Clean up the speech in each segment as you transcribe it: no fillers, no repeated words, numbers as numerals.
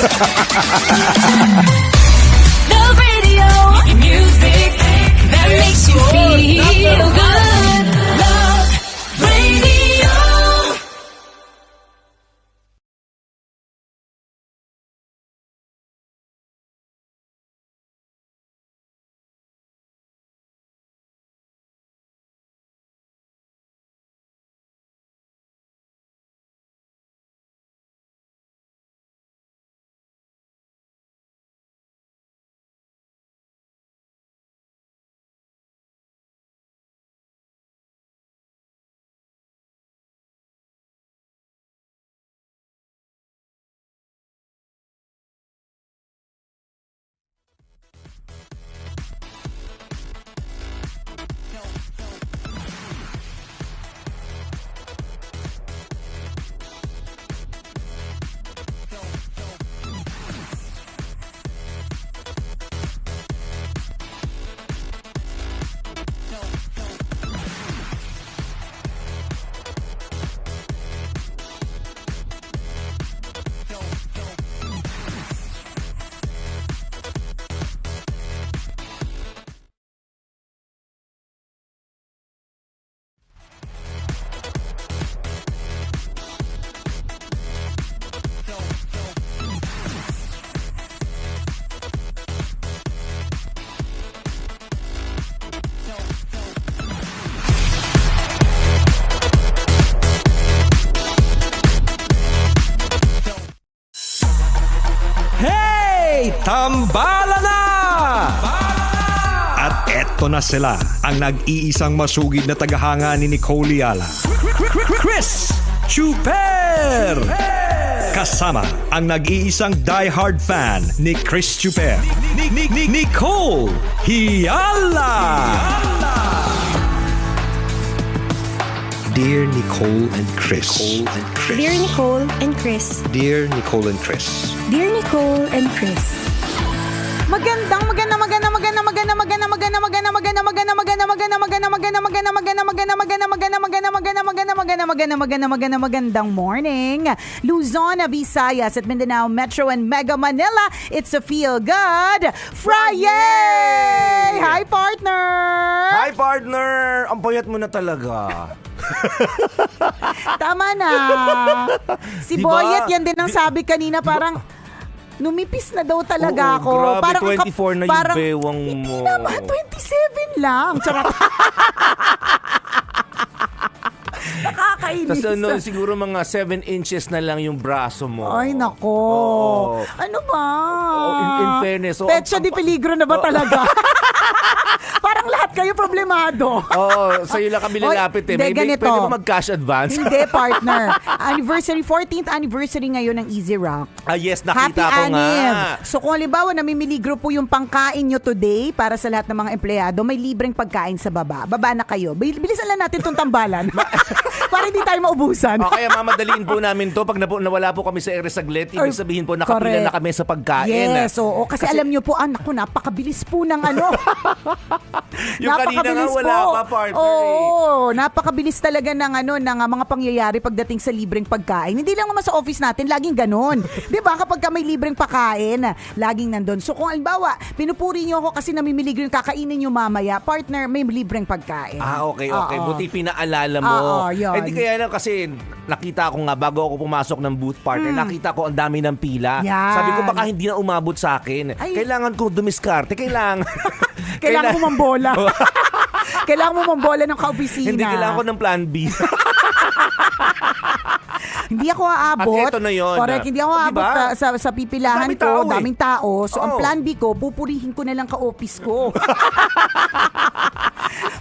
The radio music that makes you feel good. Love Radio. Tambala na! At eto na sila, ang nag-iisang masugid na tagahanga ni Nicole Yala. Chris Chuper! Kasama ang nag-iisang diehard fan ni Chris Chuper. Nicole Yala! Dear Nicole and Chris. Dear Nicole and Chris. Dear Nicole and Chris. Dear Nicole and Chris. Magandang morning, Luzon, Visayas at Mindanao Metro and Mega Manila. It's a Feel Good Friday! Hi, partner! Hi, partner! Ang payat mo na talaga. Tama na. Si Diba? Boyet, yan din ang sabi kanina, parang numipis na daw talaga ako. Grabe, Parang 24 na yung bewang mo. Hindi naman, 27 lang. Charot. Nakakainis. Tapos siguro mga 7 inches na lang yung braso mo. Ay, nako. Oo. Ano ba? In fairness. Petsa di peligro na ba talaga? Parang lahat kayo problemado. Oo, sa'yo lang kami lalapit eh. Hindi, ganito. Pwede ba mag-cash advance? Hindi, partner. 14th anniversary ngayon ng Easy Rock. Yes, Happy nakita ko nga. Anniv. So kung halimbawa namimiligro po yung pangkain nyo today para sa lahat ng mga empleyado, may libreng pagkain sa baba. Baba na kayo. Bilisan lang natin itong tambalan. Para hindi tayo maubusan. O kaya mamadaliin po namin to. Pag nawala po kami sa ere saglit, ibig sabihin po nakapila na kami sa pagkain. Yes, oo. Kasi alam nyo po, naku, napakabilis po ng ano. Yung kanina nga wala pa, partner. Oo, napakabilis talaga ng mga pangyayari pagdating sa libreng pagkain. Hindi lang naman sa office natin, laging ganon. 'Di ba? Kapag may libreng pagkain, laging nandun. So kung halimbawa, pinupuri niyo ako kasi namimilig yung kakainin niyo mamaya, partner, may libreng pagkain. Okay. Oo. Buti pinaalala mo. Yun. Di kaya lang kasi nakita ko nga bago ako pumasok ng booth, partner, nakita ko ang dami ng pila. Yan. Sabi ko baka hindi na umabot sa akin. Ay. Kailangan ko dumiskarte. Kailangan Kailangan mo mambola. Kailangan mo mambola ng kaopisina. Hindi kailangan ko ng plan B. Hindi ako aabot. At eto na yun. Correct, hindi ako aabot Diba? sa pipilahan Daming ko. tao eh. Daming tao. So, ang Oo. plan B ko, pupurihin ko na lang ka-office ko.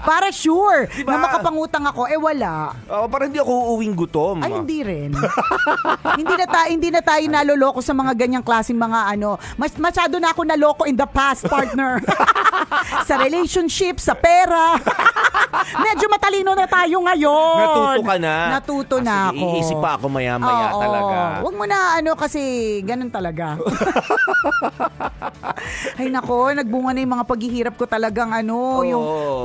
Para sure Diba? na makapangutang ako, wala. Parang hindi ako uuwing gutom. Ay, hindi rin. hindi na tayo naloloko sa mga ganyang klaseng mga masyado na ako naloko in the past, partner. Sa relationship, sa pera. Medyo matalino na tayo ngayon. Natuto ka na. Natuto na Sige, ako. iisip pa ako maya-maya Oo. talaga. Huwag mo na kasi ganun talaga. Ay nako, nagbunga na yung mga paghihirap ko talagang yung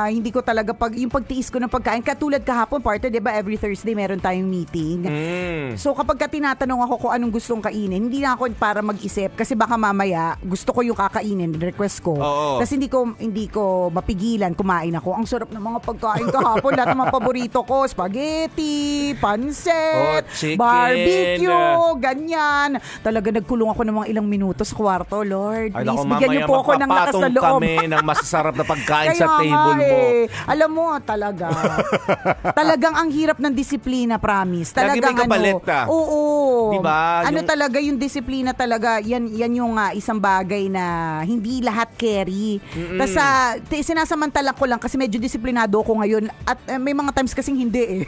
hindi ko talaga yung pagtiis ko ng pagkain. Katulad kahapon, partner, 'di ba, every Thursday meron tayong meeting. So kapag ka tinatanong ako kung anong gustong kainin, hindi na ako para mag-isip kasi baka mamaya gusto ko yung kakainin, request ko. Oo. Tapos hindi ko mapigilan, kumain ako. Ang sarap ng mga pagkain kahapon, lahat ng mga paborito ko, spaghetti, pansit, chicken. barbecue, ganyan. Talaga nagkulong ako ng mga ilang minuto sa kwarto, Lord. Ay, Please, naku, bigyan niyo mamaya po ako ng lakas na magpapatong loob. kami ng masasarap na pagkain Kaya sa table nga mo. Alam mo, talaga. Talagang ang hirap ng disiplina, promise. Lagi Talagang may kapalit ka. Oo. Diba? Ano Yung- talaga yung disiplina talaga, yan yung isang bagay na hindi lahat carry. Tapos sinasamantala ko lang kasi medyo disiplinado ko ngayon at may mga times kasing hindi eh.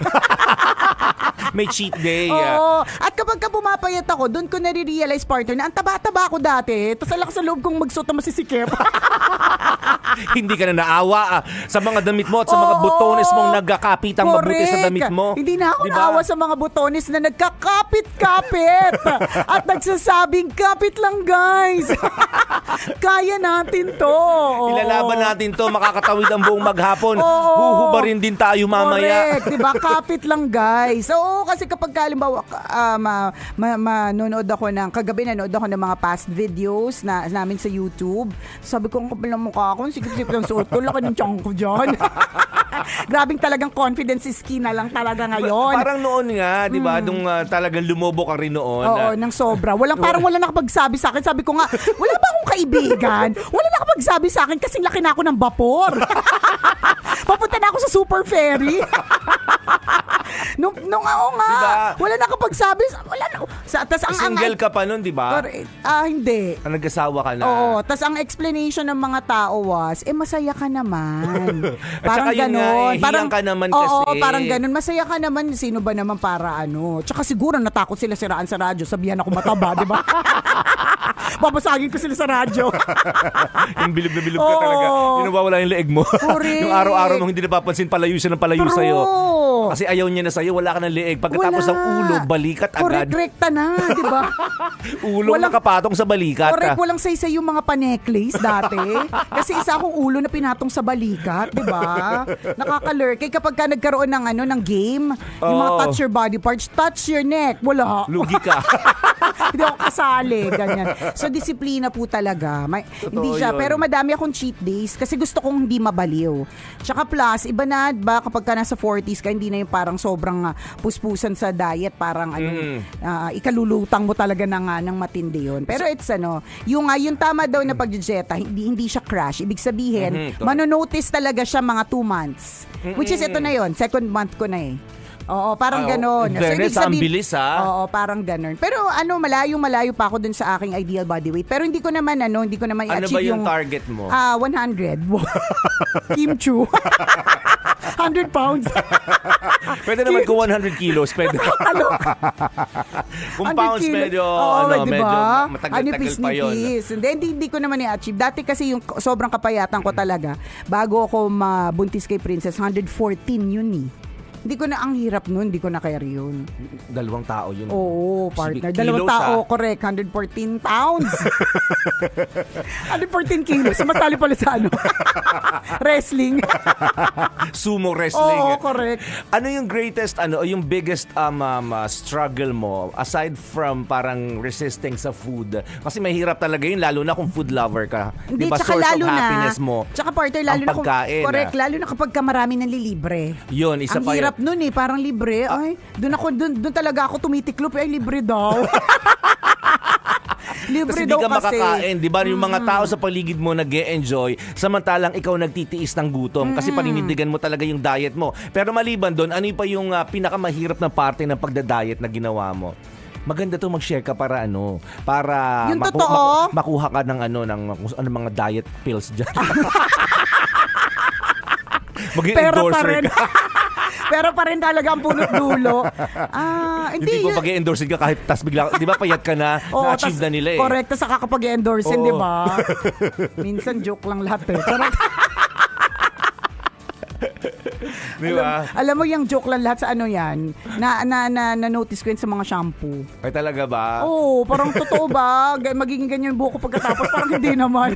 May cheat day. Oo. At kapag ka pumapayat ako, doon ko nare-realize, partner, na ang taba-taba ako dati. Tapos alak sa loob kong magsuot na masisikip. Hindi ka na naawa sa mga damit mo at sa mga Oo. butones mong nagkakapitang mabuti sa Correct. damit mo. Hindi na ako Diba? naawa sa mga butones na nagkakapit-kapit at nagsasabing, kapit lang guys. Kaya natin to. Ilalaban natin to, makakatawid ang buong maghapon. Oo. Huhubarin din tayo mamaya. Correct, diba? Kapit lang guys. Oo, kasi kapag halimbawa manonood ako kagabi nanood ako ng mga past videos namin sa YouTube. Sabi ko, ang kapal ng mukha ko, sikip-sikip ng suot ko, laki ng tiyan ko dyan. Grabing talagang confidence is key na lang talaga ngayon. Parang noon nga, di ba? Nung talagang lumobo ka rin noon. Oo, ng sobra. Parang wala nakapagsabi sa akin. Sabi ko nga, wala ba akong kaibigan? Wala nakapagsabi sa akin kasing laki na ako ng vapor. Papunta na ako sa super ferry. nung oo nga. Diba? Wala nakapagsabi. Wala na. Single ka pa noon, di ba? Hindi. Nag-asawa ka na. Oo, tas ang explanation ng mga tao was, masaya ka naman. At saka yun nga, hiyang ka naman kasi. Oo, parang ganun. Masaya ka naman. Sino ba naman para ano? Tsaka siguro natakot sila siraan sa radyo. Sabihan ako mataba, di ba? Babasagin ko sila sa radyo. Yung bilib na bilib ka talaga. Yung nawawala yung leeg mo. Correct. Yung araw-araw mong hindi napapansin, palayo siya ng palayo True. sa'yo. Kasi ayaw niya na sa'yo, wala ka ng leeg. Pagkatapos Wala. ng ulo, balikat agad. Correct, rekta na, di ba? Ulo nakapatong sa balikat. Correct, walang saysay yung mga pa-necklace dati. Kasi isa akong ulo na pinatong sa balikat, di ba? Nakakalurk. Kaya kapag ka nagkaroon ng game, yung mga touch your body parts, touch your neck, wala. Lugi ka. Hindi ako kasali, ganyan. So, disiplina po talaga. Hindi siya. yun. Pero madami akong cheat days kasi gusto kong hindi mabaliw. Tsaka plus, iba na ba kapag ka nasa 40s ka, hindi na yung parang sobrang puspusan sa diet, parang ikalulutang mo talaga ng matindi yun. Pero it's yung tama daw na pag-dieta, hindi siya crash. Ibig sabihin, manonotice talaga siya mga 2 months. Which is ito na yun, second month ko na eh. Oo, parang ganon. in fairness, ang bilis, ha? Oo, parang ganon. Pero malayo pa ako dun sa aking ideal body weight. Pero hindi ko naman i-achieve Ano ba yung target mo? 100. Kim Chu. 100 pounds. Pwede naman kung 100 kilos. Pwede. Kung 100 pounds, kilo. medyo, Oo, diba? medyo matagal-tagal pa yun. Hindi ko naman i-achieve. Dati kasi yung sobrang kapayatan ko talaga, bago ako mabuntis kay Princess, 114 yun eh. Hindi ko na, ang hirap nun, hindi ko na carry yun. 2 tao yun. Oo, partner. Kilos, 2 tao, correct. 114 pounds. 114 kilos. Masali pala sa wrestling. Sumo wrestling. Oo, correct. Ano yung greatest, yung biggest struggle mo aside from parang resisting sa food? Kasi mahirap talaga yun, lalo na kung food lover ka. Hindi, Diba, tsaka source lalo of happiness mo. Tsaka partner, lalo ang na kung, pagkain, correct, lalo na kapag ka marami nalilibre. Yun, isa ang pa hirap yun. nun eh, parang libre. Ay, doon talaga ako tumitiklop. Ay, libre daw. Libre Kasi di daw ka kasi. makakain, di ba? Yung mga tao sa paligid mo nag-e-enjoy, samantalang ikaw nagtitiis ng gutom kasi paninindigan mo talaga yung diet mo. Pero maliban doon, ano pa yung pinakamahirap na parte ng pagda-diet na ginawa mo? Maganda to mag-share ka para para Yung totoo? makuha ka ng ng mga diet pills diyan. Pero pa Mag-endorser rin. ka. Pero pa rin talaga ang punot dulo. Hindi ko pag-endorse ka kahit tas bigla, di ba payat ka na, Oo, na-achieve na nila eh. Correct, tas kakapag-endorse, Oo. di ba? Minsan joke lang lahat eh. Charot. Di ba? Alam mo yung joke lang lahat sa yan, na-notice ko yun sa mga shampoo. Ay talaga ba? Oo, parang totoo ba? Magiging ganyan yung buhok ko pagkatapos, parang hindi naman.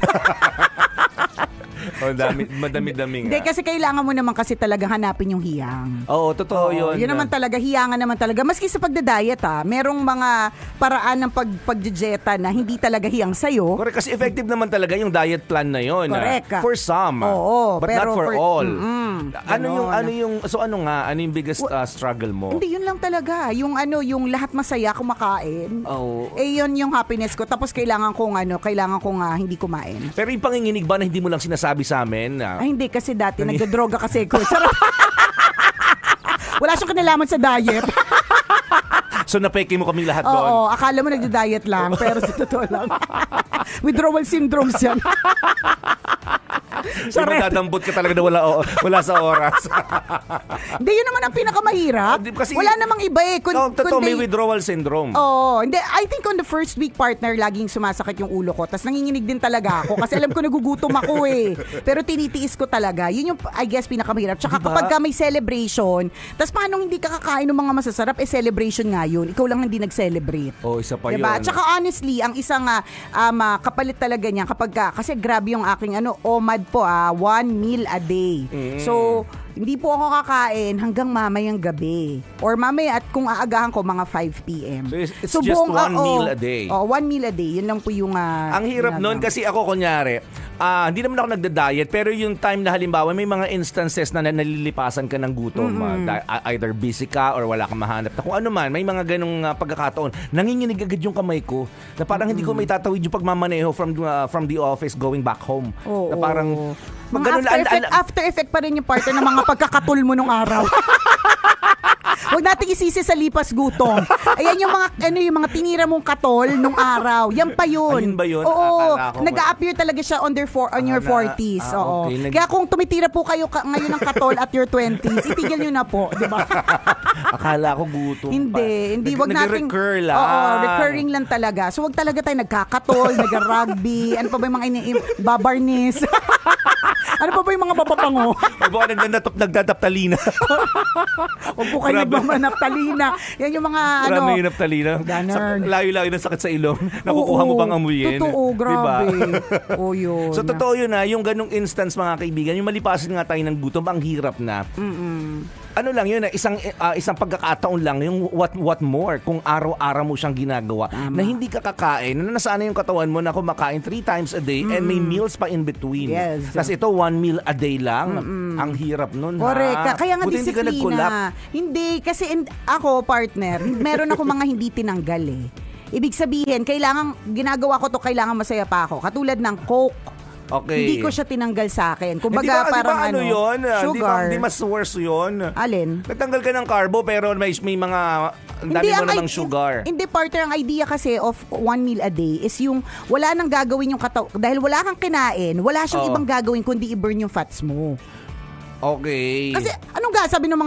Madami-dami nga. Hindi, kasi kailangan mo naman kasi talaga hanapin yung hiyang. Oo, totoo yun. Yun naman talaga, hiyangan naman talaga. Maski sa pagda-diet merong mga paraan ng pagdijeta na hindi talaga hiyang sa'yo. Correct, kasi effective naman talaga yung diet plan na yun. Correct. For some. Oo, but pero not for all. Ganon. Ano yung biggest struggle mo? Hindi, yun lang talaga. Yung lahat masaya kumakain. Oo. Yun yung happiness ko. Tapos kailangan kong hindi kumain. Pero yung panginginig ba na hindi mo lang sinasabi sa amin? Ay, hindi, kasi dati nagdodroga kasi ko. Charot. Wala siyang kinalaman sa diet. So napeke mo kaming lahat doon? Oo, akala mo nagda-diet lang, pero sa totoo lang. Withdrawal syndromes yan. So magdadambot ka talaga na wala sa oras. Hindi, yun naman ang pinakamahirap. Kasi, wala namang iba eh. Totoo, may withdrawal syndrome. Oo. Hindi, I think on the first week, partner, laging sumasakit yung ulo ko. Tapos nanginginig din talaga ako. Kasi alam ko nagugutom ako eh. Pero tinitiis ko talaga. Yun yung, I guess, pinakamahirap. Tsaka kapag ka may celebration, tapos paano hindi ka kakain ng mga masasarap, celebration nga yun. Ikaw lang hindi nag-celebrate. Isa pa diba? yun. Tsaka honestly, ang isang kapalit talaga niya kasi grabe yung aking OMAD po, 1 meal a day. So, hindi po ako kakain hanggang mamayang gabi. Or mamaya at kung aagahan ko, mga 5 p.m. So, it's just one meal a day. 1 meal a day. Yun lang po yung... ang hirap nun kasi ako kunyari, hindi naman ako nagda-diet, pero yung time na halimbawa may mga instances na nalilipasan ka ng gutom. Either busy ka or wala kang mahanap. Kung ano man, may mga ganong pagkakataon. Nanginginig agad yung kamay ko na parang hindi ko may tatawid yung pagmamaneho from the office going back home. Na parang... After effect pa rin yung partner ng mga pagkakatul mo nung araw. Huwag nating isisi sa lipas gutom. Ayan yung mga tinira mong katol nung araw. Yan pa yun. Ayun ba yun? Oo. Nag-a-appear talaga siya on your 40s. Oo. Okay. Kaya kung tumitira po kayo ngayon ng katol at your 20s, itigil nyo na po. Diba? Akala ko gutom Hindi. Wag nating... Nag-recur lang. Oo, recurring lang talaga. So wag talaga tayo nagkakatol, nag-rugby, ano pa ba yung mga babarnis? Ano pa ba yung mga bababango? Huwag ba nagdadaptalina? Huwag po kayo nagmamanaptalina. Yan yung mga Marami yung naptalina. Layo-layo ng sakit sa ilong. Nakukuha mo bang amuyin? Totoo, grabe. Diba? Yun. So totoo yun yung ganong instance mga kaibigan, yung malipasin nga tayo ng gutom, ang hirap na. Ano lang yun, isang pagkakataon lang, yung what more, kung araw-araw mo siyang ginagawa, na hindi ka kakain, na nasana yung katawan mo na kumakain 3 times a day and may meals pa in between. Yes. Tapos ito, 1 meal a day lang. Ang hirap nun, correct. Kaya nga buti disiplina. Hindi, kasi ako, partner, meron ako mga hindi tinanggal eh. Ibig sabihin, ginagawa ko to, kailangan masaya pa ako. Katulad ng Coke. Okay. Hindi ko siya tinanggal sa akin. Kumbaga parang yun? sugar. Hindi mas worse yun. Alin? Nagtanggal ka ng carbo pero may mga dami mo namang sugar. Hindi, partner, ang idea kasi of 1 meal a day is yung wala nang gagawin yung dahil wala kang kinain, wala siyang ibang gagawin kundi i-burn yung fats mo. Okay. Kasi sabi ng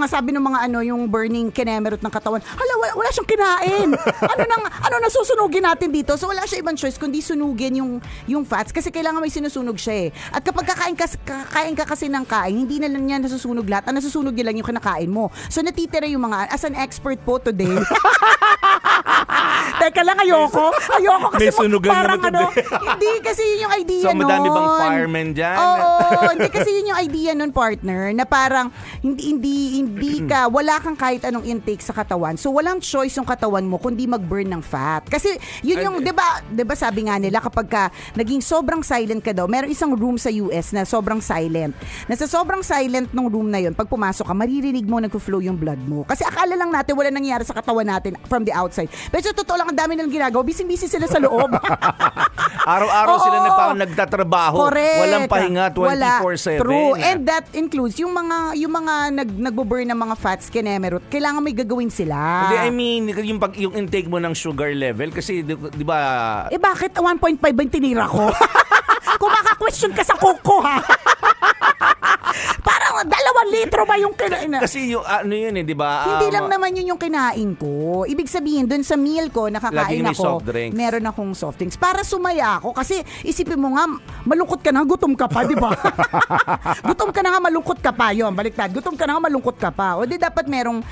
mga yung burning kinemerot ng katawan. Hala, wala siyang kinain. Nasusunugin natin dito? So wala siya ibang choice kundi sunugin yung fats kasi kailangan may sinusunog siya eh. At kapag kakain ka kasi ng kain, hindi na lang niya nasusunog lahat. Ang nasusunog niya lang yung kinakain mo. So natitira yung mga, as an expert po today. Teka lang, ayoko kasi may sunugan parang hindi kasi yun yung idea nun. So madami bang firemen dyan? Oo, hindi kasi yun yung idea nun, partner, na parang hindi ka, wala kang kahit anong intake sa katawan. So walang choice yung katawan mo kundi mag-burn ng fat. Kasi yun yung, 'di ba sabi nga nila kapag ka naging sobrang silent ka daw, meron isang room sa US na sobrang silent. Nasa sobrang silent ng room na yun, pag pumasok ka, maririnig mo nagfo-flow yung blood mo. Kasi akala lang natin wala nangyayari sa katawan natin from the outside. Pero sa totoo lang, ang dami nilang ginagawa. Busy-busy sila sa loob. Araw-araw sila nagtatrabaho. Correct. Walang pahinga 24/7. True. And that includes yung mga nagbo-burn ng mga fats, kinemerot. Kailangan may gagawin sila. Hindi, I mean, yung intake mo ng sugar level kasi 'di ba? Bakit 1.5 yung tinira ko? Kung maka-question ka sa Coke ha. Parang 2 litro ba yung kinain na? Kasi yung ano yun di ba? Hindi lang naman yun yung kinain ko. Ibig sabihin, dun sa meal ko, nakakain Laging may ako, soft drinks. meron akong soft drinks. Para sumaya ako. Kasi isipin mo nga, malungkot ka na, gutom ka pa, di ba? Gutom ka na nga, malungkot ka pa. Yun, baliktad. Gutom ka na nga, malungkot ka pa. O di dapat merong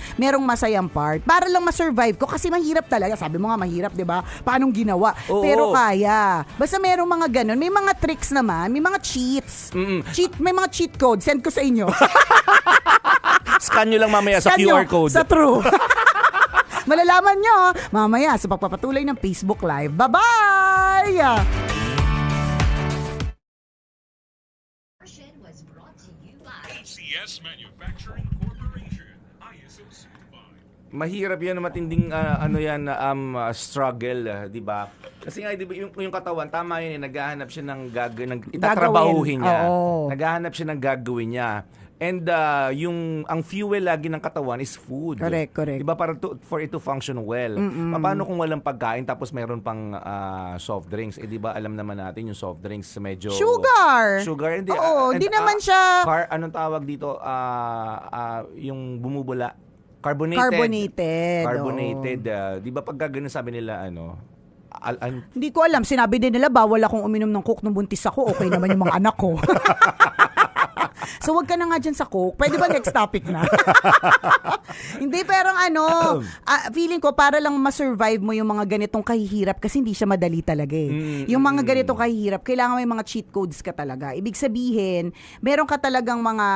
masayang part. Para lang ma-survive ko. Kasi mahirap talaga. Sabi mo nga, mahirap, di ba? Paanong ginawa? Oo. Pero kaya. Basta merong mga ganun. May mga tricks naman. May mga cheats. May mga cheat code. Send ko sa inyo. Scan nyo lang mamaya sa Scan nyo QR code. Sa True. Malalaman nyo mamaya sa pagpapatuloy ng Facebook Live. Bye-bye! ACS Manufacturing Corporation. ISO certified. Mahirap yan, matinding struggle, di ba? Kasi nga, di ba, yung katawan, tama yun, naghahanap siya ng itatrabahuhin niya. Oo. Naghahanap siya ng gagawin niya. And ang fuel lagi ng katawan is food. Correct. Di ba? For it to function well. Paano kung walang pagkain tapos meron pang soft drinks? Di ba alam naman natin yung soft drinks medyo... Sugar! Hindi. Oo, hindi naman siya... Anong tawag dito? Yung bumubula. Carbonated. Carbonated. Di ba pag ganun sabi nila, Hindi ko alam. Sinabi din nila, bawal akong uminom ng Coke nung buntis ako. Okay naman yung mga anak ko. So, wag ka na nga dyan sa Coke. Pwede ba next topic na? Hindi, pero feeling ko para lang ma-survive mo yung mga ganitong kahihirap kasi hindi siya madali talaga eh. Yung mga ganitong kahihirap, kailangan may mga cheat codes ka talaga. Ibig sabihin, meron ka talagang mga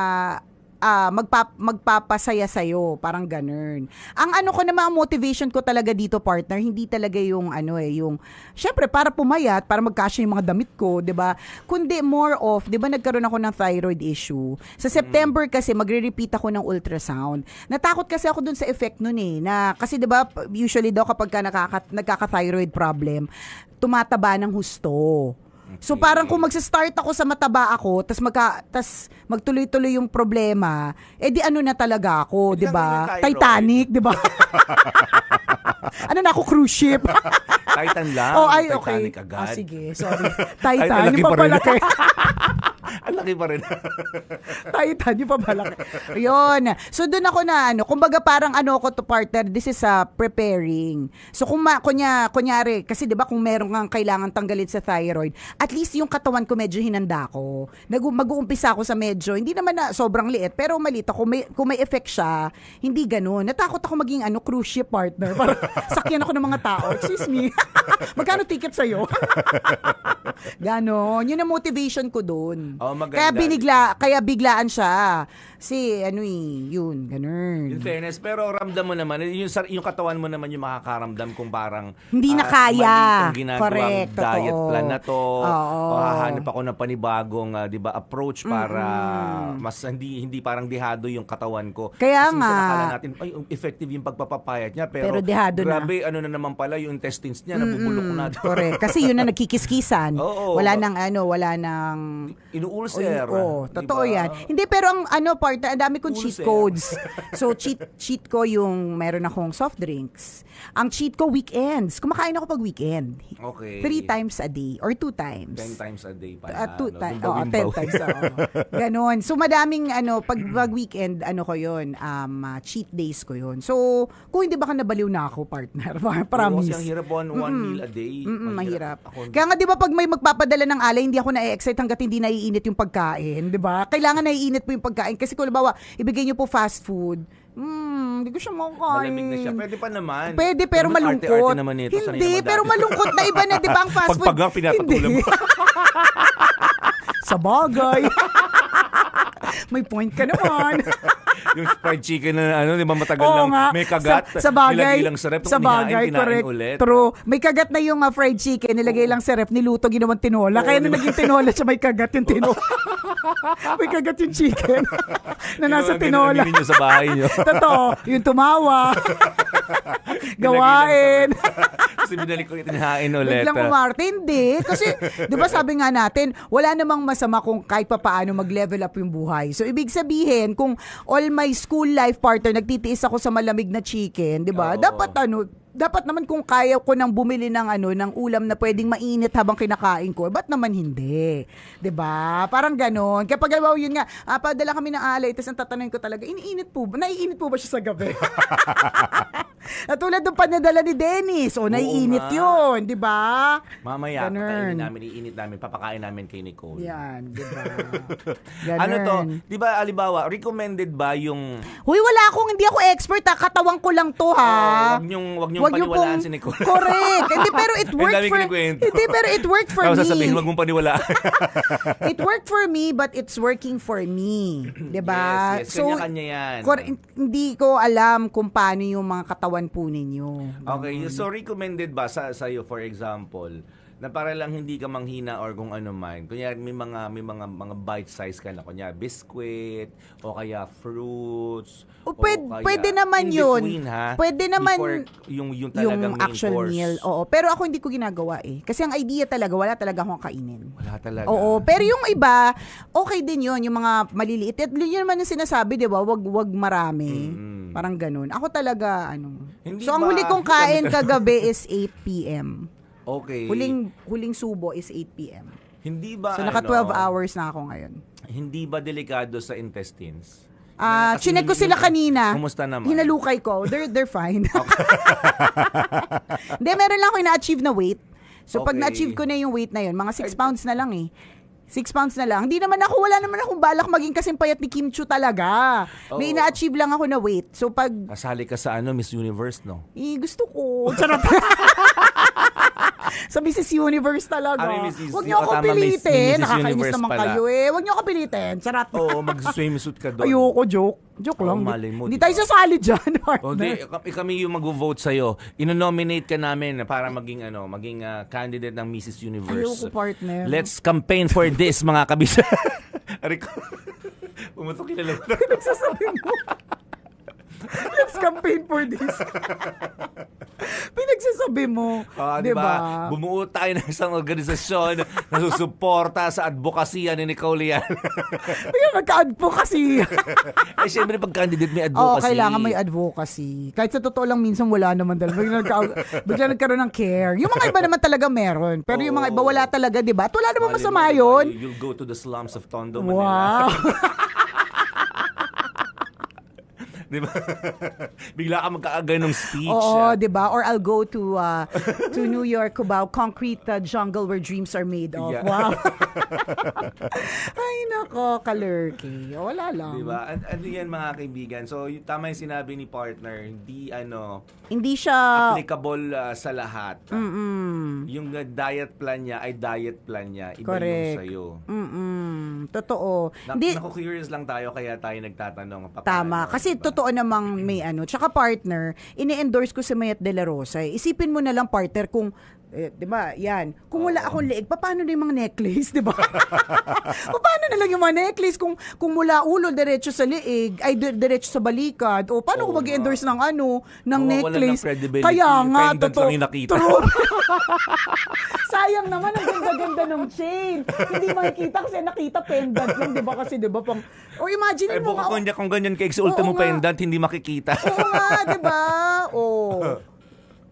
magpapasaya sa'yo, parang ganun. Ang ko naman, ang motivation ko talaga dito, partner, hindi talaga yung yung syempre para pumayat, para magkasya yung mga damit ko, 'di ba? Kundi more of, 'di ba, nagkaroon ako ng thyroid issue. Sa September kasi magre-repeat ako ng ultrasound. Natakot kasi ako dun sa effect nun na kasi 'di ba, usually daw kapag nagkaka-thyroid problem, tumataba ng husto. So parang kung magsa-start ako sa mataba ako, tas magtuloy-tuloy yung problema, di na talaga ako, 'di ba? Titanic, 'di ba? Na ako, cruise ship. Titan lang. Okay. Titanic agad. Sige, sorry. Titan, yung papalaki. Ang laki pa rin. Titan, yung papalaki. Yun. So, doon ako kumbaga parang ko to, partner, this is preparing. So, kunyari, kasi di ba kung meron kang kailangan tanggalin sa thyroid, at least yung katawan ko medyo hinanda ko. Mag-uumpisa ako sa medyo, hindi naman na sobrang liit, pero maliit ako. Kung may effect siya, hindi ganun. Natakot ako maging cruise ship partner. Para sakyan ako ng mga tao. Excuse me. Magkano ticket sa'yo? Ganon. Yun ang motivation ko doon. Oh, maganda. Kaya biglaan siya. Yun, ganun. In fairness, pero ramdam mo naman, yung katawan mo naman yung makakaramdam kung parang hindi na kaya. Mali itong ginagawang Correct, diet totoo. plan na to. Oo. O hahanap ako ng panibagong approach para mas hindi parang dehado yung katawan ko. Kaya kasi nga. akala natin, effective yung pagpapapayat niya. Pero dehado na. grabe, na naman pala yung intestines niya, nabubulok na. Correct. Kasi yun na nagkikiskisan. Oo. Wala nang Inuulcer. Totoo diba? yan. Hindi, pero ang partner, ang dami kong cheat codes. So, cheat ko yung meron akong soft drinks. Ang cheat ko, weekends. Kumakain ako pag weekend. Okay. 3 times a day or 2 times. 10 times a day pa. 2 times. 10 times. Ganon. So, madaming, pag weekend, ko yun, cheat days ko yun. So, kung hindi baka nabaliw na ako, partner. Promise. Kasi ang hirap one meal a day. Mahirap. Kaya nga, di ba, pag may magpapadala ng alay, hindi ako na-excite hanggat hindi naiinit yung pagkain. Di ba? Kailangan naiinit po yung pagkain. Kasi kung halimbawa, ibigay nyo po fast food, hindi ko siya makakain. Malamig na siya. Pwede pa naman. Pwede, pero malungkot. Arte-arte naman ito. Hindi, pero malungkot na iba na, di ba, ang fast food? Pagpagang pinapatulan mo. Sa bagay. May point ka naman. Yung fried chicken na di ba matagal Oo lang nga. may kagat. Sa bagay. Nilagay lang sa rep. Sa bagay, correct. Ulit. True. May kagat na yung fried chicken, nilagay lang sa rep, niluto, ginawang tinola. Kaya nung naging tinola siya, may kagat yung tinola. May kagat yung chicken na nasa tinola. Yung sa bahay nyo. Totoo. Yung tumawa. Gawain. Kasi binalik ko itinahain ulit. Biglang umarte. Hindi. Kasi, di ba sabi nga natin, wala namang masama kung kahit pa paano mag-level up yung buhay. So, ibig sabihin, kung all my school life partner, nagtitiis ako sa malamig na chicken, di ba? Oo. Dapat dapat naman kung kaya ko nang bumili ng ng ulam na pwedeng mainit habang kinakain ko, ba't naman hindi? 'Di ba? Parang ganon. Kapag yun nga, padala kami ng alay, tapos ang tatanungin ko talaga, naiinit po ba siya sa gabi? At tulad ng panadala ni Dennis, naiinit nga. yun, 'di ba? Mamaya, Ganun. iinit namin, papakain namin kay Nicole. Yan, 'di ba? Ano to? 'Di ba, halimbawa, recommended ba yung Huy, hindi ako expert ha. Katawang ko lang to ha. wag niyong paniwalaan si Nicole. Correct. Hindi, pero it Ang worked dami for kinikwento. Hindi, pero it worked for Tapos me. sasabihin, wag mong paniwalaan. It worked for me, but it's working for me. 'Di ba? Yes, kanya-kanya yan. Hindi ko alam kung paano yung mga katawan po ninyo. Okay, so recommended ba sa iyo, for example, na para lang hindi ka manghina or kung ano man. Kunya may mga bite size ka na, kunya biscuit o kaya fruits. Pwede naman yun. Between, ha? Pwede naman Before yung talagang main actual course. meal. Oo, pero ako hindi ko ginagawa eh. Kasi ang idea talaga, wala talaga akong kainin. Wala talaga. Oo, pero yung iba, okay din yun, yung mga maliliit. At yun naman yung sinasabi, di ba? Wag marami. Parang ganun. Ako talaga, Hindi So, ang ba- huli kong kain kagabi is 8 p.m. Okay. Huling subo is 8 p.m. Hindi ba So, naka 12 hours na ako ngayon. Hindi ba delikado sa intestines? Kasi Chinek ko sila kanina. Kumusta naman? Hinalukay ko. They're fine. Hindi, meron lang ako ina-achieve na weight. So, pag Okay. na-achieve ko na yung weight na yun, mga 6 pounds na lang eh. 6 pounds na lang. Wala naman akong balak maging kasing payat ni Kim Chu talaga. May Oo. ina-achieve lang ako na weight. So, pag Kasali ka sa Miss Universe, no? gusto ko. Charot. Sa Mrs. Universe talaga. Mrs. Huwag niyo ako Tama, Miss pilitin. Nakakainis Universe naman pala. kayo eh. Huwag niyo ako pilitin. Charot. Oo, mag-swimsuit ka doon. Ayoko, joke. Joke lang. malay mo, Hindi di ba? tayo sasali dyan, O partner. di, kami yung mag-vote sa'yo. Ino-nominate ka namin para maging candidate ng Mrs. Universe. Ayoko, partner. Let's campaign for this, mga kabisa. Ariko. Pumutok kilala mo. Sasabi mo. Let's campaign for this. Pinagsasabi mo. Diba? Bumuo tayo ng isang organisasyon na susuporta sa advokasya ni Nicole yan. Kaya nagka-advocacy. Ay, syempre pag candidate may Oo, advocacy. kailangan may advocacy. Kahit sa totoo lang, minsan wala naman dahil bigla nagkaroon ng care. Yung mga iba naman talaga meron. Pero yung mga iba wala talaga, di ba? At wala naman masama yun. You'll go to the slums of Tondo, Manila. Wow. Di ba? Bigla ka magkakaganong speech. Oo, di ba? Or I'll go to New York, Cubao, concrete jungle where dreams are made of. Yeah. Wow. Ay, nako, kalurky. Wala lang. Di ba? Ano yan, mga kaibigan? So, tama yung sinabi ni partner, Hindi siya... applicable sa lahat. Yung diet plan niya ay diet plan niya. Iba Correct. yung sa'yo. Totoo. Hindi, Naku-curious lang tayo kaya tayo nagtatanong. tama. Kasi totoo namang may Tsaka partner, ini-endorse ko si Mayat De La Rosa. Isipin mo na lang, partner, kung, di ba, yan. Kung wala akong leeg, paano na yung mga necklace, di ba? Paano na lang yung mga necklace kung mula ulo, diretso sa leeg, ay diretso sa balikad, o paano ko mag-endorse ng ng necklace? Ng credibility. Kaya nga, Pendant totoo. lang yung nakita. True. Sayang naman, ang ganda-ganda ng chain. Hindi makikita kasi nakita pendant lang, di ba? Kasi di ba, o imagine Ay, mo buka nga, kung ganyan kay sa ultimo nga. pendant, hindi makikita. oo nga, di ba?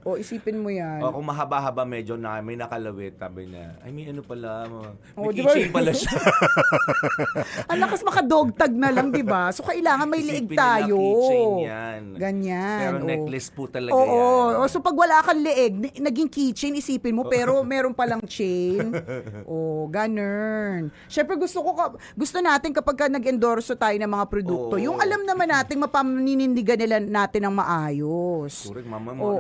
O, isipin mo yan. O kung mahaba-haba medyo na may nakalawit, sabi niya, ay may pala, may Di ba? keychain pala siya. Ang lakas maka-dog tag na lang, di ba? So, kailangan may leeg Isipin nila, tayo. keychain yan. Ganyan. Pero oo. necklace po talaga Oo. yan. So, pag wala kang leeg, naging keychain, isipin mo, pero meron palang chain. Ganun. Siyempre, gusto natin kapag ka nag-endorso tayo ng mga produkto, yung alam naman natin, mapaninindigan nila natin ng maayos. Correct, mama Oo. mo,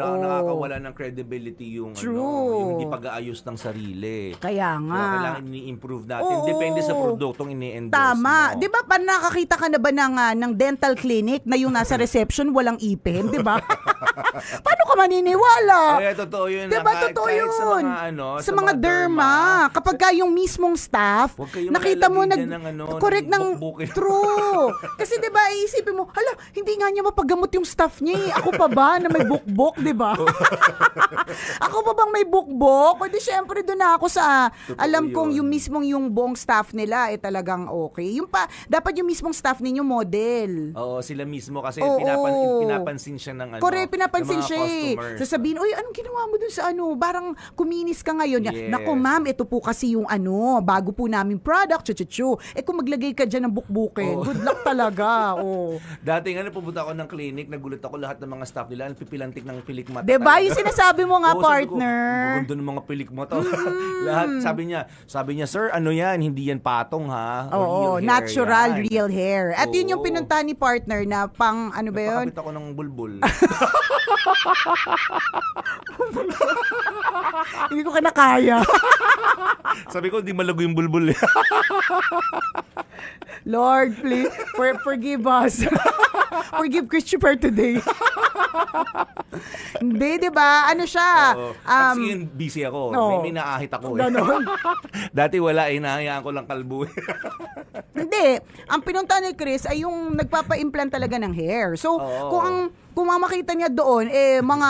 nakakawala ng credibility yung True. yung hindi pag-aayos ng sarili. Kaya nga. So, kailangan ini-improve natin. Oo. Depende sa produktong ini-endorse Tama. mo. Di ba, nakakita ka na ba ng dental clinic na yung nasa reception walang ipin, di ba? Paano ka maniniwala? Kaya totoo yun. Di ba, totoo kahit yun? Sa mga, sa mga derma. Kapag ka yung mismong staff, Huwag kayong nakita mo lalagyan correct ng ng bukbukin. true. Kasi di ba, iisipin mo, hala, hindi nga niya mapagamot yung staff niya. Ako pa ba na may bukbok, di ba? Ako pa bang may bukbok? O di syempre doon na ako sa, alam kong yun. yung mismong yung buong staff nila talagang okay. Yung pa, dapat yung mismong staff ninyo model. Oo, sila mismo kasi Oo. pinapansin siya ng Correct, pinapansin ng mga siya eh. customers. Sasabihin, uy, anong ginawa mo dun sa ano? Parang kuminis ka ngayon. Yes. Naku ma'am, ito po kasi yung ano, bago po namin product, chu. Kung maglagay ka dyan ng bukbukin, good luck talaga. Oh. Dati nga pupunta ako ng clinic, nagulat ako lahat ng mga staff nila, ang pipilantik ng pilik mata. Diba? talaga. Yung sinasabi mo nga, Oo, sabi ko, partner. ang ganda ng mga pilik mata. Lahat, sabi niya, sir, ano yan? Hindi yan patong ha? Oo, Real hair natural, yan." real hair. At yun yung Oo. pinunta ni partner na pang, ano ba yun? Napakapit ako ng bulbul. Hindi ko kinakaya. Sabi ko, hindi malago yung bulbul. Lord, please, forgive us. Forgive Christopher today. Hindi, di ba? Ano siya? Oo. Kasi yun, busy ako. Oo. May naahit ako. Ganon. Dati wala, hinahayaan ko lang kalbo. Hindi. Ang pinunta ni Chris ay yung nagpapa-implant talaga ng hair. So, Oo. kung makita niya doon, mga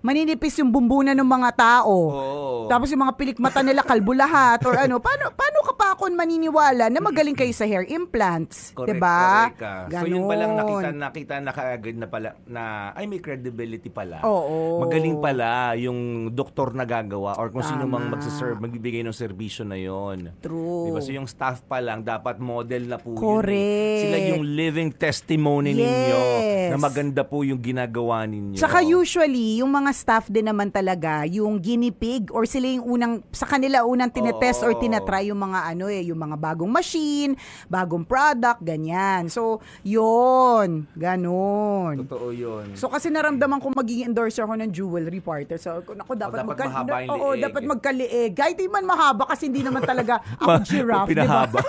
maninipis yung bumbunan ng mga tao. Oo. Tapos yung mga pilik mata nila kalbo lahat or ano, paano ka pa ako maniniwala na magaling kayo sa hair implants? Correct, diba? correct ka. Ganon. So yun palang nakita na kaagad na pala na ay may credibility pala. Oo. Magaling pala yung doktor na gagawa or kung sino mang Tama. magbibigay ng serbisyo na yon. True. Diba? So yung staff pa lang dapat model na po Correct. yun. Sila yung living testimony ninyo Yes. na maganda po yung ginagawa ninyo. Tsaka usually, yung mga staff din naman talaga, yung guinea pig or sila yung sa kanila unang tinetest or Oo. tinatry yung mga yung mga bagong machine, bagong product, ganyan. So, yun, ganon. Totoo yun. So kasi naramdaman ko magiging endorser ako ng jewelry partner. So ako dapat, dapat mahaba yung liig. dapat magkaliig. Kahit di man mahaba kasi hindi naman talaga ako giraffe, di ba? Pinahaba.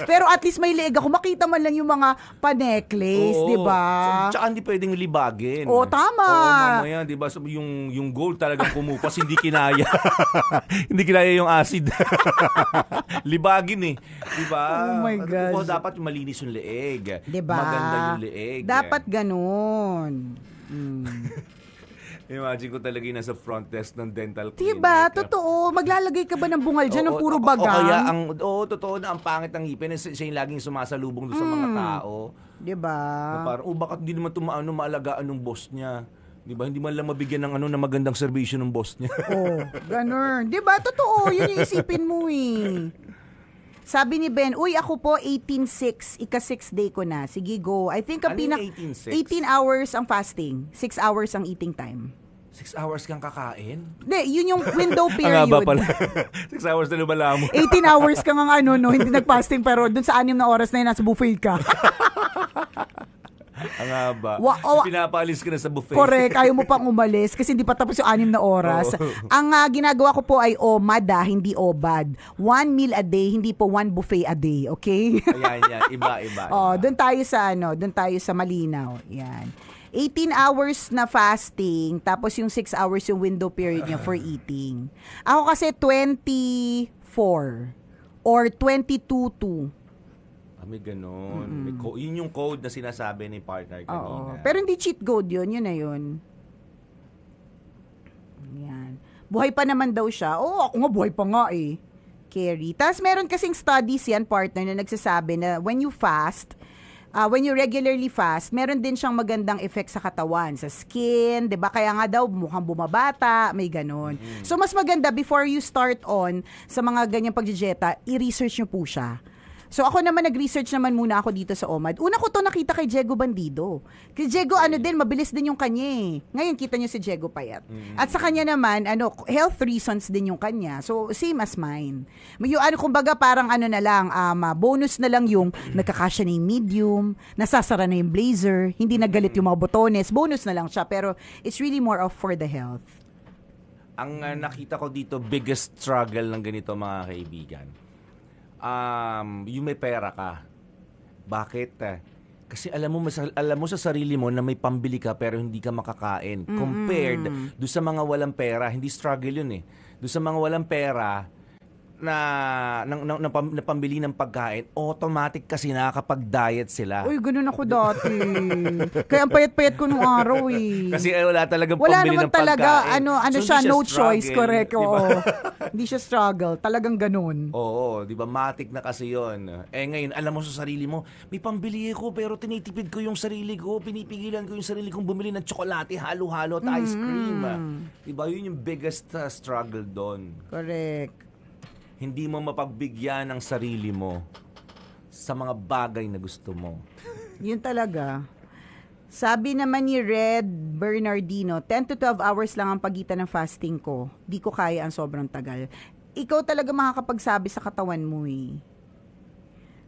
Pero at least may liig ako. Makita man lang yung mga pa-necklace, Oo. di ba? Tsaka hindi pwedeng libagin. Oo, tama. Oo, mamaya, di ba? So, yung gold talagang kumupas, hindi kinaya. Hindi kinaya yung acid. Libagin eh. Di ba? Oh my gosh. Oo, dapat malinis yung leeg. Di ba? Maganda yung leeg. Dapat ganun. Imagine ko talaga yung nasa front desk ng dental clinic. Diba? Totoo. Maglalagay ka ba ng bungal dyan ng Oo, puro o bagang? kaya, totoo na ang pangit ng ngipin. Siya yung laging sumasalubong doon sa mga tao. Diba? Na parang, bakit hindi naman maalagaan ng boss niya? Di ba? Hindi man lang mabigyan ng na magandang serbisyo ng boss niya. Oh, ganun. Diba? Totoo. Yun yung isipin mo eh. Sabi ni Ben, uy, ako po 18-6, ika-6 day ko na. Sige, go. I think Ano yung 18-6? 18 hours ang fasting. 6 hours ang eating time. 6 hours kang kakain? Hindi, yun yung window Ang period. haba pala. 6 hours na lumala mo. 18 hours ka nga hindi nag-fasting, pero dun sa 6 na oras na yun, nasa buffet ka. Ang haba. Pinapaalis ka na sa buffet. Correct, ayaw mo pang umalis kasi hindi pa tapos yung 6 na oras. Oo. Ang ginagawa ko po ay OMAD, hindi OBAD. 1 meal a day, hindi po 1 buffet a day, okay? Ayan. Iba. Doon tayo sa malinaw. Yan. 18 hours na fasting, tapos yung 6 hours yung window period niya for eating. Ako kasi 24 or 22-2. May ganon. Yun yung code na sinasabi ni partner kanina. Oo. Pero hindi cheat code yun na yun. Yan. Buhay pa naman daw siya. Oo, ako nga buhay pa nga eh. Carrie. Tapos meron kasing studies yan, partner, na nagsasabi na when you fast, when you regularly fast, meron din siyang magandang effect sa katawan, sa skin, 'di ba? Kaya nga daw mukhang bumabata, may ganon. So mas maganda before you start on sa mga ganyang pagdidieta, i-research niyo po siya. So ako naman nag-research naman muna ako dito sa OMAD. Una ko to nakita kay Diego Bandido. Kay Diego mabilis din yung kanya eh. Ngayon kita niyo si Diego Payat. At sa kanya naman health reasons din yung kanya. So same as mine. Yung kumbaga parang na lang bonus na lang yung nagkakasya na yung medium, nasasara na yung blazer, hindi nagalit yung mga botones, bonus na lang siya pero it's really more of for the health. Ang nakita ko dito, biggest struggle ng ganito mga kaibigan. Yung may pera ka. Bakit? Kasi alam mo sa sarili mo na may pambili ka pero hindi ka makakain. Compared do sa mga walang pera, hindi struggle yun eh. Do sa mga walang pera, na pambili ng pagkain, automatic kasi nakakapag-diet sila. Uy, ganun ako dati. Kaya ang payat-payat ko nung araw eh. Kasi wala talagang Wala pambili naman ng talaga, pagkain. ano So, siya, hindi no struggle, choice, correct. di ba? Oo. Hindi siya struggle, talagang ganun. Oo, di ba? Matik na kasi yon. Ngayon, alam mo sa sarili mo, may pambili ko pero tinitipid ko yung sarili ko, pinipigilan ko yung sarili kong bumili ng tsokolate, halo-halo at ice cream. Di ba? Yun yung biggest struggle doon. Correct. Hindi mo mapagbigyan ng sarili mo sa mga bagay na gusto mo. Yun talaga. Sabi naman ni Red Bernardino, 10 to 12 hours lang ang pagitan ng fasting ko. Di ko kaya ang sobrang tagal. Ikaw talaga makakapagsabi sa katawan mo eh.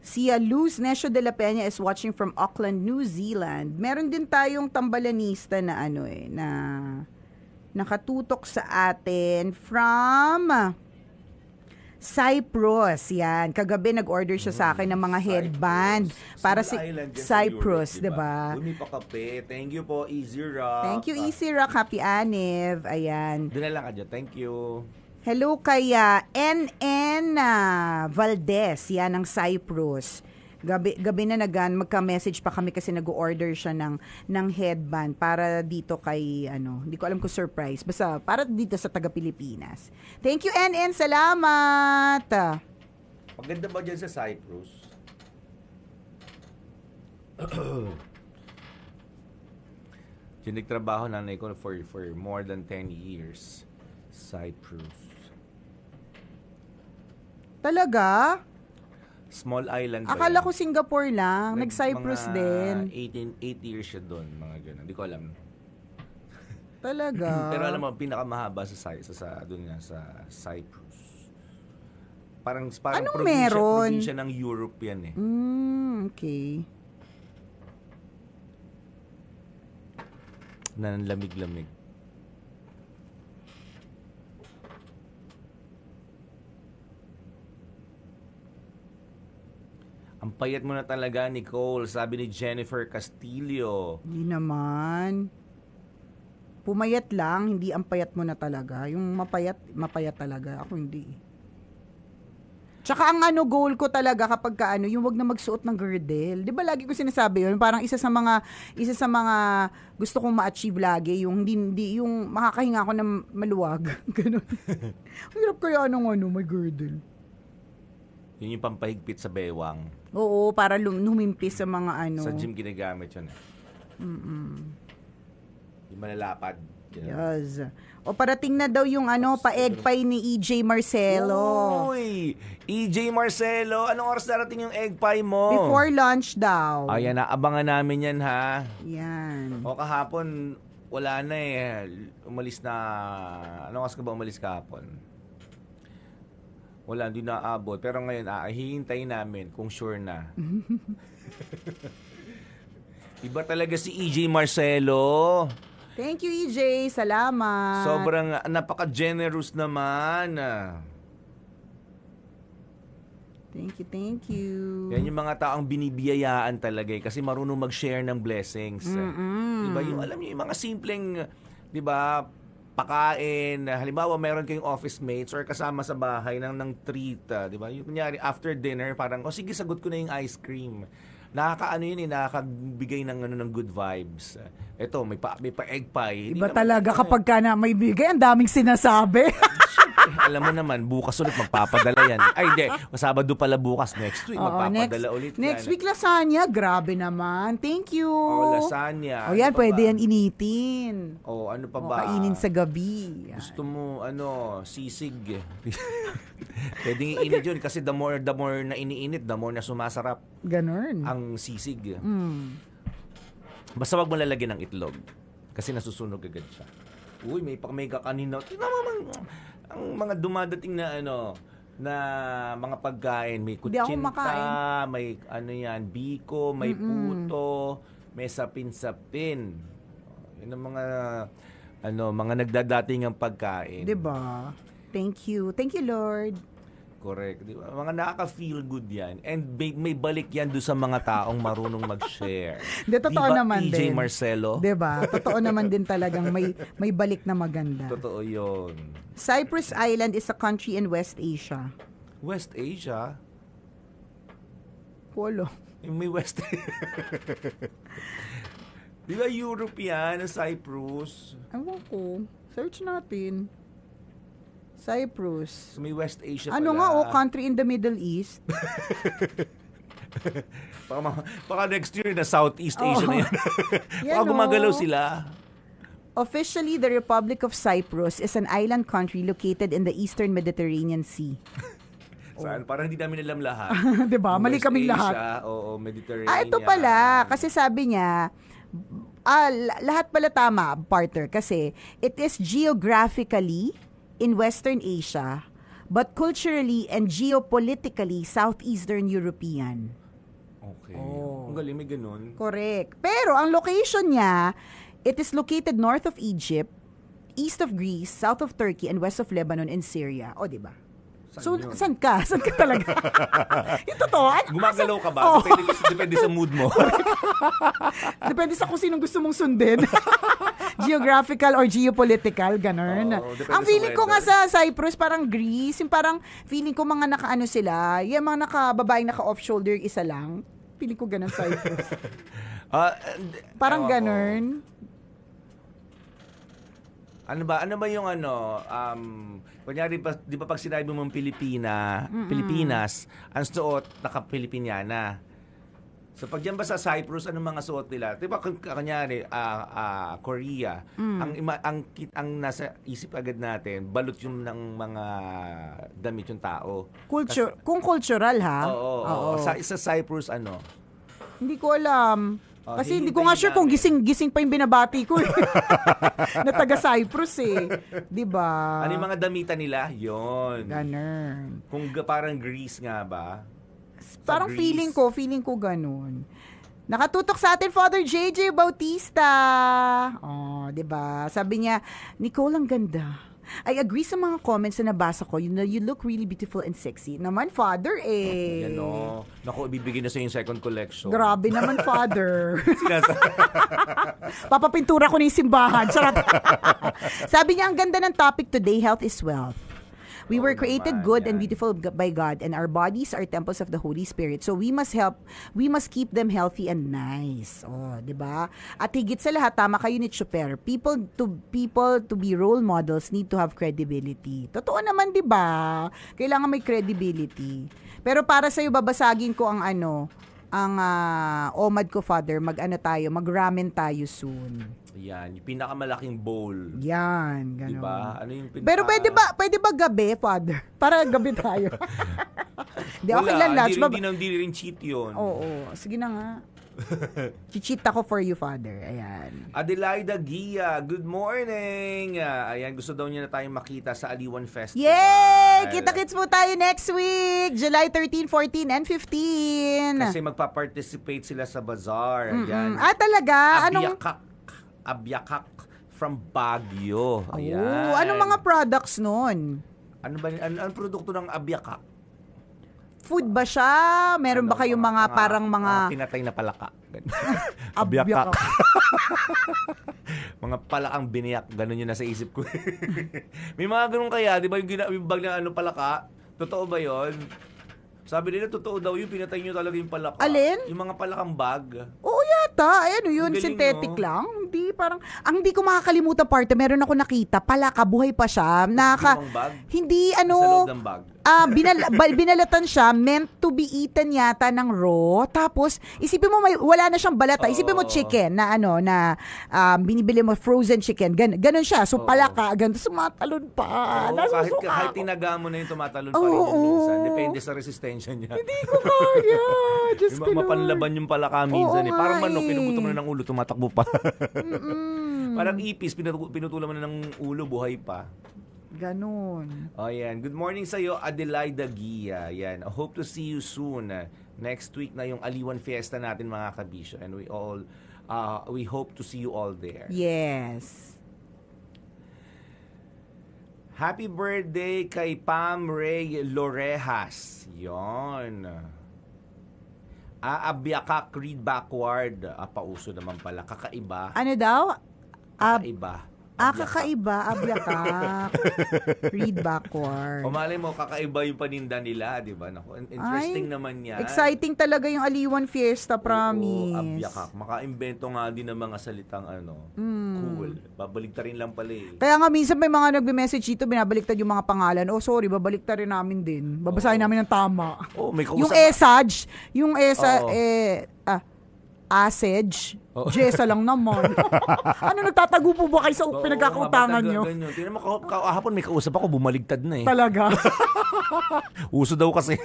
Si Luz Necio de la Peña is watching from Auckland, New Zealand. Meron din tayong tambalanista na na nakatutok sa atin from Cyprus. Yan. Kagabi nag-order siya sa akin ng mga headband para si Cyprus, 'di ba? Bumipakape. Thank you po, Easy Rock. Thank you, Easy Rock. Happy Aniv. Ayan. Doon na lang ka dyan. Thank you. Hello kay NN Valdez, yan ng Cyprus. Gabi na magka-message pa kami kasi nag-order siya ng headband para dito kay hindi ko alam kung surprise. Basta para dito sa taga Pilipinas. Thank you NN, salamat. Maganda ba dyan sa Cyprus? Yung nagtrabaho nanay ko for more than 10 years. Cyprus. Talaga? Small island ba Akala yan? ko Singapore lang. Nag-Cyprus din. 8 years siya doon, mga gano'n. Hindi ko alam. Talaga. Pero alam mo, pinakamahaba doon nga sa Cyprus. Parang Anong meron? probinsya ng Europe yan eh. Okay. Na lamig-lamig. Ang payat mo na talaga, Nicole, sabi ni Jennifer Castillo. Hindi naman. Pumayat lang, hindi ang payat mo na talaga. Yung mapayat talaga. Ako hindi. Tsaka ang goal ko talaga kapag yung wag na magsuot ng girdle. 'Di ba lagi ko sinasabi 'yun, parang isa sa mga gusto kong ma-achieve lagi yung hindi yung makakahinga ako ng maluwag. Ganun. Ang hirap kaya may girdle. Yun yung pampahigpit sa bewang. Oo, para humimpis sa mga Sa gym ginagamit yun eh. Yung malalapad. Yes. O parating na daw yung pa-egg pie ni EJ Marcelo. Uy! EJ Marcelo, anong oras darating yung egg pie mo? Before lunch daw. Ayan na, abangan namin yan ha. Yan. O kahapon, wala na eh. Umalis na, anong oras ka ba umalis kahapon? Wala, hindi na aabot. Pero ngayon, hihintayin namin kung sure na. Iba talaga si EJ Marcelo. Thank you, EJ. Salamat. Sobrang napaka-generous naman. Thank you. Yan yung mga taong binibiyayaan talaga kasi marunong mag-share ng blessings. Diba? Yung, alam niyo, yung mga simpleng, diba, pakain. Halimbawa, meron kayong office mates or kasama sa bahay ng treat. Diba? Yung kunyari, after dinner, parang, sige, sagot ko na yung ice cream. Nakakabigay ng good vibes. Ito, may pa egg pie. Iba talaga kapag ka na may bigay, ang daming sinasabi. Alam mo naman, bukas ulit magpapadala yan. Ay, hindi. Sabado pala bukas. Next week, magpapadala ulit yan. Next week, lasagna. Grabe naman. Thank you. Lasagna. O yan, Ano pa pwede ba? yan initin. Ano pa O, ba? kainin sa gabi. Yan. Gusto mo, sisig. Pwedeng iinit yun kasi the more na iniinit, the more na sumasarap Ganon. ang sisig. Basta wag mo lalagyan ng itlog kasi nasusunog agad siya. Uy, may kakanina. Ang mga dumadating na na mga pagkain, may Hindi ako kutsinta, makain. may biko, may puto, may sapin-sapin. Yun ang mga nagdadating ang pagkain. Diba? Thank you. Thank you, Lord. Correct. Di ba? Mga nakaka-feel good yan. And may balik yan doon sa mga taong marunong mag-share. Di, totoo Di ba, naman EJ din. Marcelo? Diba? Totoo naman din talagang may balik na maganda. Totoo yun. Cyprus Island is a country in West Asia. West Asia? Polo. Yung may West Di ba Europe yan? Cyprus? Ewan ko. Search natin. Cyprus. So may West Asia Ano pala. nga, country in the Middle East? Baka next year na Southeast Asia na yan. Yan, Baka gumagalaw oh. sila. Officially, the Republic of Cyprus is an island country located in the eastern Mediterranean Sea. Saan? Parang hindi namin alam lahat. Diba? Mali West kaming Asia, lahat. Oo, Mediterranean. Ito pala. Kasi sabi niya, lahat pala tama, partner. Kasi it is geographically in Western Asia, but culturally and geopolitically Southeastern European. Okay. Ang galing, may ganun. Correct. Pero ang location niya, it is located north of Egypt, east of Greece, south of Turkey, and west of Lebanon and Syria. O, di ba? So, yun? saan ka? Saan ka talaga? Yung totoo. Gumagalaw ka ba? Oo. Depende sa mood mo. Depende sa kung sinong gusto mong sundin. Geographical or geopolitical, ganun. Oo, depende Ang sa feeling ko nga weather. sa Cyprus, parang Greece, yung parang feeling ko mga nakaano sila, yung mga babaeng naka-off-shoulder, isa lang. Feeling ko ganun Cyprus. Parang Ewan ko. ganun. Ano ba yung kunyari di ba pag sinabi mong Pilipinas, ang suot naka-Pilipiniana. So pag diyan ba sa Cyprus, anong mga suot nila? Di ba kunyari Korea, ang nasa isip agad natin, balot yung ng mga damit yung tao. Kung cultural ha. Oo. Sa Cyprus Hindi ko alam. Kasi hindi ko hihintayin nga sure kung namin. gising pa yung binabati ko. Na taga Cyprus eh. Di ba? Ano yung mga damitan nila? Yon. Ganun. Kung parang Greece nga ba? Parang Greece. feeling ko ganun. Nakatutok sa atin, Father JJ Bautista. Oh, 'di ba? Sabi niya, Nicole, ang ganda. I agree sa mga comments na nabasa ko. You look really beautiful and sexy. Naman, Father, eh. Yan o. Naku, ibibigay na sa yung second collection. Grabe naman, Father. Papapintura ko na yung simbahan. Charot. Sabi niya, ang ganda ng topic today, health is wealth. We were created naman, good and yan. beautiful by God, and our bodies are temples of the Holy Spirit. So we must keep them healthy and nice. Oh, 'di ba? At higit sa lahat, tama kayo ni Chuper. People to be role models need to have credibility. Totoo naman, 'di ba? Kailangan may credibility. Pero para sa iyo babasagin ko ang omad ko, Father, mag-ramen tayo soon. Yan, yung pinakamalaking bowl. Yan, ganun. Diba? Ano yung Pero pwede ba gabi, Father? Para gabi tayo. Di, okay lang, lunch. Hindi rin cheat yun. Oo, sige na nga. Chichit ako for you, Father. Ayan. Adelaida Gia, good morning. Ayan, gusto daw niya na tayong makita sa Aliwan Festival. Yay! Kita-kits po tayo next week, July 13, 14, and 15. Kasi magpa-participate sila sa bazaar. Ayan. Talaga? Abyakak from Baguio. Ayan. Oh, anong mga products nun? Ano ba ang produkto ng Abyakak? Food ba siya? Meron ba kayong mga parang mga pinatay na palaka. Abyakak. Mga palakang biniyak, ganun yun nasa isip ko. May mga ganun kaya, di ba yung bag na palaka? Totoo ba yun? Sabi nila, totoo daw yung pinatay nyo talaga yung palaka. Alin? Yung mga palakang bag. Oo yata. Ano yun? Ang galing, Synthetic no? lang? Hindi, parang, ang hindi ko makakalimutan parte, meron ako nakita, palaka, buhay pa siya. Ginawang bag? Hindi, Sa loob ng bag. binalatan siya, meant to be eaten yata ng raw. Tapos, isipin mo, wala na siyang balata. Isipin mo chicken na binibili mo frozen chicken. Ganon siya. So, palaka, ganun. Sumatalon pa. Oo, Nasusuka kahit ako. tinaga mo na yung tumatalon pa rin Oo, yun minsan. oo. Depende sa resistensya niya. Hindi ko kaya. Diyos ko, Lord. Mapanlaban yung palaka minsan. Oo Parang nga manok, eh. pinugutom mo na ng ulo, tumatakbo pa. Parang ipis, pinutulan mo na ng ulo, buhay pa. Ganon. Oh, yan. Good morning sa iyo, Adelaida Gia. Yan. I hope to see you soon. Next week na yung Aliwan Fiesta natin, mga kabisyo. And we hope to see you all there. Yes. Happy birthday kay Pam Ray Lorejas. Yon. Abyakak, read backward. Pauso naman pala. Kakaiba. Ano daw? Kakaiba. Kakaiba, abyakak. Read backward. O malay mo, kakaiba yung paninda nila, di ba? Naku, interesting Ay, naman yan. Exciting talaga yung Aliwan Fiesta, promise. Oo, abyakak. Makaimbento nga din ng mga salitang cool. Babaligtarin lang pala eh. Kaya nga minsan may mga nagbe-message dito, binabaliktad yung mga pangalan. Oh, sorry, babaliktarin namin din. Babasahin namin ng tama. Oh, may Yung kausap. ESAG, yung ESA, Oo. ASEG, Jessa lang naman. Ano, nagtatago po ba kayo sa Oo, pinagkakautangan mga nyo? ganyan. Tingnan mo, kahapon may kausap ako, bumaligtad na eh. Talaga. Uso daw kasi.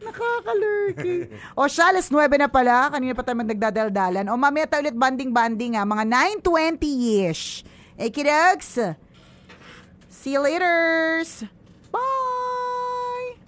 Nakakalurky. O siya, alas 9 na pala. Kanina pa tayo nagdadaldalan. O mamaya tayo ulit banding-banding mga 9:20-ish. Kidogs. See you laters. Bye!